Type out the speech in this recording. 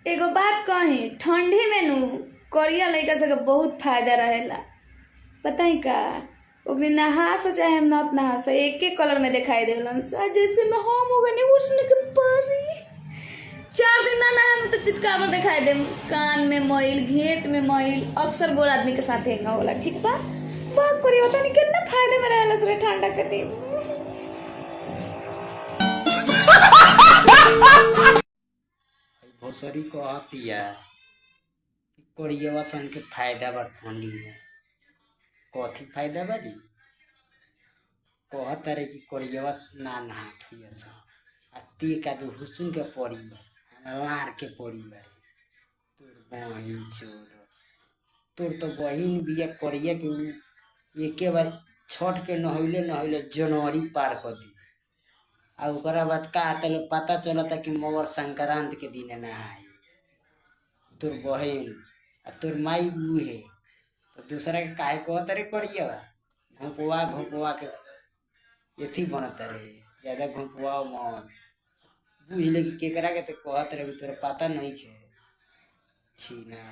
एगो बात कही, ठंडी में नु करिया लइका सबके बहुत फायदा रहेला। पता ही का ओकनी नहास चाहे नत नहास एक एक कलर में दिखाई देलन सा, जैसे में हम हो गए हुस्न के परी। 4 दिन ना नहाए तो चितकावर दिखाई दे, कान में मैल, घेट में मैल, अक्सर गोर आदमी के साथ हेंगा होला। ठीक बा, बाप करी होता नहीं कितना फायदे में रहेला सरे ठंडा के दिन। भोसरी कहतिया कि कोरियवा सन के फायदा बा ठंडी में। कथी फायदा बा जी? कहत रे कि कोरियवा ना नहात हुई सन आ ते का दो हुसुन के पड़ी बा, लाड़ के पड़ी बा रे। तोर बहिन चोद, तोर तो बहिन बिया कोरिया के एके बार छठ के नहैले जनवरी पार कर दी आ ओकरा बाद का तले पता चलता कि मकर संक्रांति के दिन नहाई। तोर बहन आ तोर माई उहे तो दूसरा के काहे कहत रे करिया घोपवा के एथी बनत रे। ज्यादा घोपवा मत बुझले कि केकरा के ते कहत रे, तोरा पता नहीं खे छीना।